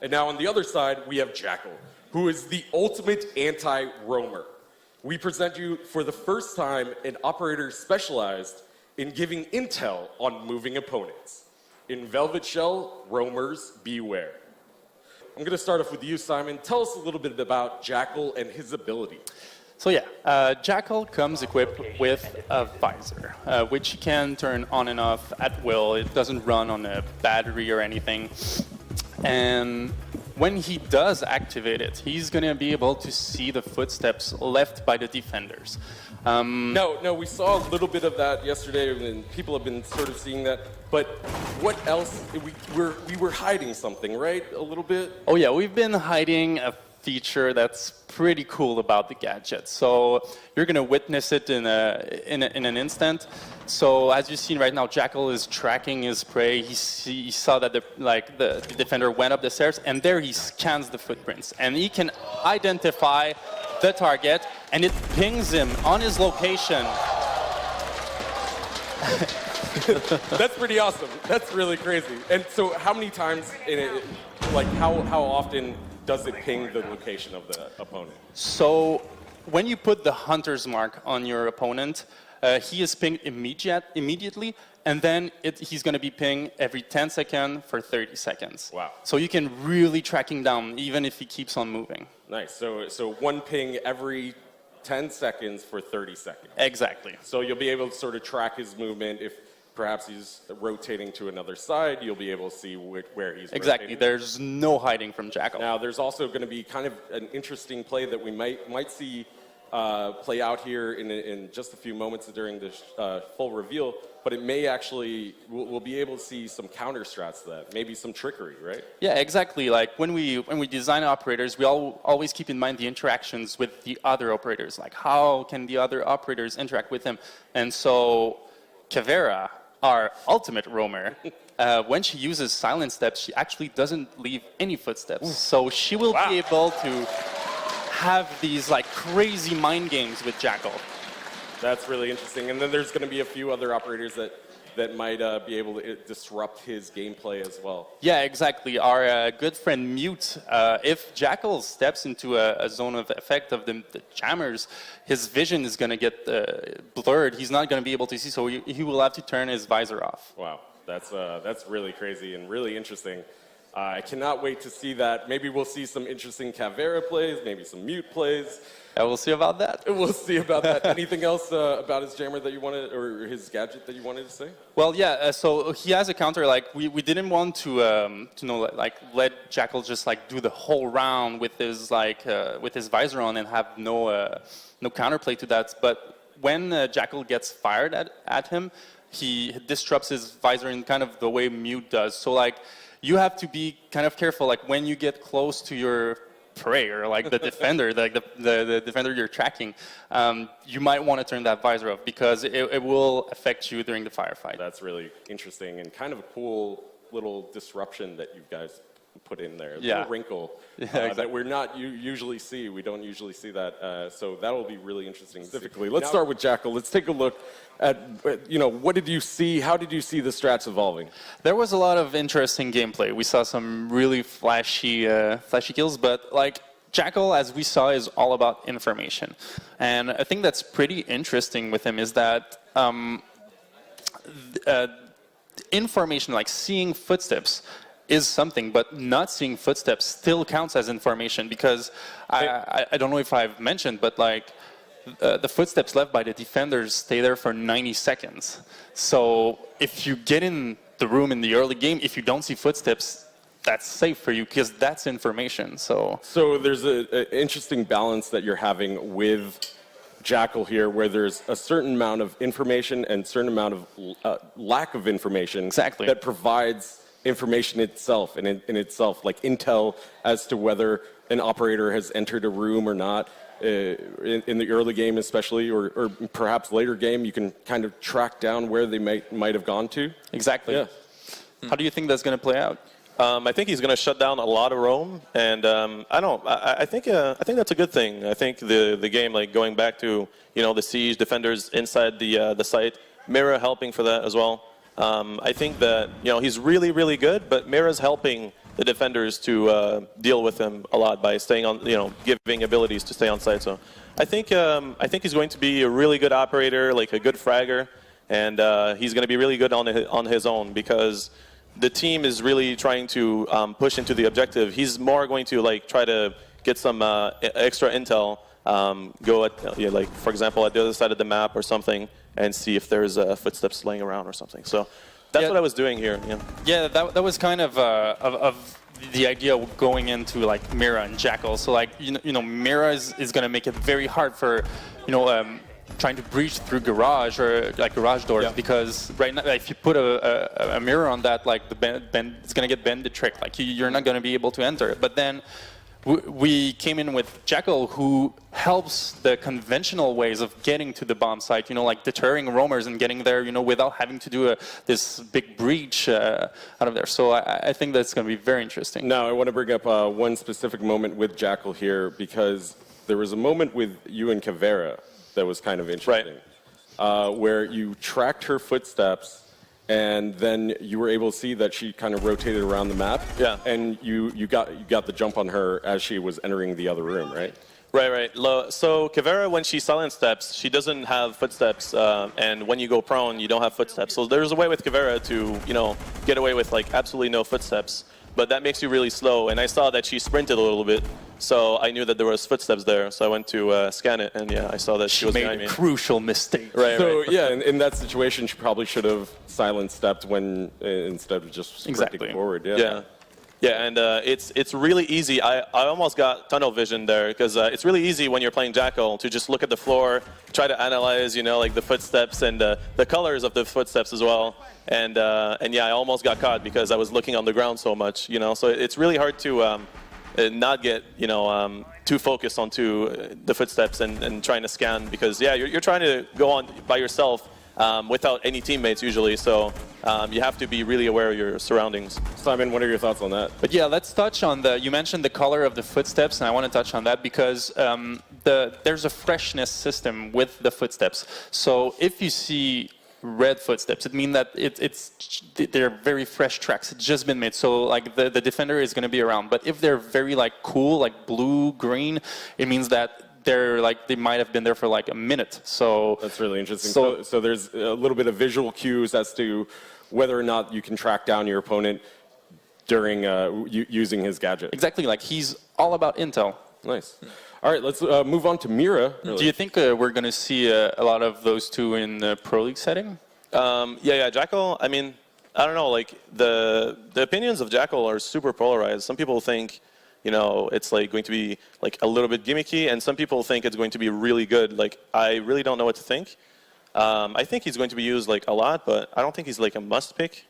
And now on the other side, we have Jackal, who is the ultimate anti-roamer. We present you for the first time an operator specialized in giving intel on moving opponents. In Velvet Shell, roamers beware. I'm going to start off with you, Simon. Tell us a little bit about Jackal and his ability. So Jackal comes equipped with a visor, which you can turn on and off at will. It doesn't run on a battery or anything. And when he does activate it, he's going to be able to see the footsteps left by the defenders. No, we saw a little bit of that yesterday, and people have been sort of seeing that. But what else? We were hiding something, right? A little bit? Oh yeah, we've been hiding a feature that's pretty cool about the gadget. So you're going to witness it in an instant. So as you've seen right now, Jackal is tracking his prey. He saw that the defender went up the stairs, and there he scans the footprints, and he can identify the target, and it pings him on his location. That's pretty awesome. That's really crazy. And so how many times, how often does it ping the location of the opponent? So when you put the hunter's mark on your opponent, he is pinged immediately, and then he's going to be pinged every 10 seconds for 30 seconds. Wow. So you can really track him down, even if he keeps on moving. Nice. So one ping every 10 seconds for 30 seconds. Exactly. So you'll be able to sort of track his movement. If perhaps he's rotating to another side, you'll be able to see where he's exactly. rotating. There's no hiding from Jackal. Now, there's also going to be kind of an interesting play that we might see play out here in just a few moments during this full reveal, but it may actually, we'll be able to see some counter strats to that, maybe some trickery, right? Yeah, exactly. Like when we design operators, we always keep in mind the interactions with the other operators, like how can the other operators interact with him. And so Kavera, our ultimate roamer, when she uses silent steps, she actually doesn't leave any footsteps. So she will be able to have these like crazy mind games with Jackal. That's really interesting. And then there's going to be a few other operators that might be able to disrupt his gameplay as well. Yeah, exactly. Our good friend Mute, if Jackal steps into a zone of effect of the jammers, his vision is going to get blurred. He's not going to be able to see, so he will have to turn his visor off. Wow, that's really crazy and really interesting. I cannot wait to see that. Maybe we'll see some interesting Kavera plays, maybe some Mute plays. Yeah, we'll see about that. We'll see about that. Anything else about his jammer that you wanted, or his gadget that you wanted to say? Well, yeah. So he has a counter. Like we didn't want to let Jackal just like do the whole round with his visor on and have no counterplay to that. But when Jackal gets fired at him, he disrupts his visor in kind of the way Mute does. So like you have to be kind of careful. Like when you get close to your prey or like the defender, like the defender you're tracking, you might want to turn that visor off because it will affect you during the firefight. That's really interesting and kind of a cool little disruption that you guys put in there. A yeah. little wrinkle exactly. that we're not usually see. We don't usually see that. So that will be really interesting. Specifically, let's start with Jackal. Let's take a look at, what did you see? How did you see the strats evolving? There was a lot of interesting gameplay. We saw some really flashy kills, but like Jackal, as we saw, is all about information. And I think that's pretty interesting with him is that information, like seeing footsteps, is something, but not seeing footsteps still counts as information because I don't know if I've mentioned, but like the footsteps left by the defenders stay there for 90 seconds. So if you get in the room in the early game, if you don't see footsteps, that's safe for you because that's information. So there's an interesting balance that you're having with Jackal here, where there's a certain amount of information and a certain amount of lack of information exactly. that provides information itself in itself, like intel as to whether an operator has entered a room or not. In the early game especially, or perhaps later game, you can kind of track down where they might have gone to. Exactly. Yeah. How do you think that's going to play out? I think he's going to shut down a lot of roam, and I think that's a good thing. I think the game, like going back to the siege defenders inside the site, Mira helping for that as well. I think that he's really good, but Mira's helping the defenders to deal with him a lot by staying on, giving abilities to stay on site. So I think he's going to be a really good operator, like a good fragger, and he's going to be really good on his own because the team is really trying to push into the objective. He's more going to like try to get some extra intel, go at like for example at the other side of the map or something, and see if there's footsteps laying around or something. So that's what I was doing here. Yeah, that was kind of the idea of going into like Mira and Jackal. So like Mira is going to make it very hard for trying to breach through garage or like garage doors, because right now if you put a mirror on that, like the bend it's going to get bend the trick. Like you're not going to be able to enter it. But then we came in with Jackal, who helps the conventional ways of getting to the bomb site, like deterring roamers and getting there, without having to do this big breach out of there. So I think that's going to be very interesting. Now, I want to bring up one specific moment with Jackal here, because there was a moment with you and Caveira that was kind of interesting, where you tracked her footsteps, and then you were able to see that she kind of rotated around the map. Yeah. And you got the jump on her as she was entering the other room, right? Right. So Caveira, when she silent steps, she doesn't have footsteps, and when you go prone, you don't have footsteps. So there's a way with Caveira to, get away with like absolutely no footsteps, but that makes you really slow. And I saw that she sprinted a little bit, so I knew that there was footsteps there. So I went to scan it, and I saw that she was behind me. Made a crucial mistake. Right. So yeah, in that situation, she probably should have silent stepped when instead of just sprinting forward. Yeah, and it's really easy. I almost got tunnel vision there, because it's really easy when you're playing Jackal to just look at the floor, try to analyze, like the footsteps and the colors of the footsteps as well. And yeah, I almost got caught because I was looking on the ground so much, So it's really hard to not get, too focused onto the footsteps and trying to scan, because you're trying to go on by yourself. Without any teammates usually, so you have to be really aware of your surroundings. Simon, what are your thoughts on that? But yeah, let's touch on you mentioned the color of the footsteps, and I want to touch on that because there's a freshness system with the footsteps. So if you see red footsteps, it means that they're very fresh tracks. It's just been made, so like the defender is going to be around. But if they're very like cool, like blue, green, it means that they might have been there for like a minute. So that's really interesting. So there's a little bit of visual cues as to whether or not you can track down your opponent during using his gadget. Exactly. Like he's all about intel. Nice. All right, let's move on to Mira. Do you think we're going to see a lot of those two in the Pro League setting? Yeah. Jackal. I mean, I don't know. Like the opinions of Jackal are super polarized. Some people think, it's like going to be like a little bit gimmicky, and some people think it's going to be really good. Like I really don't know what to think. I think he's going to be used like a lot, but I don't think he's like a must pick.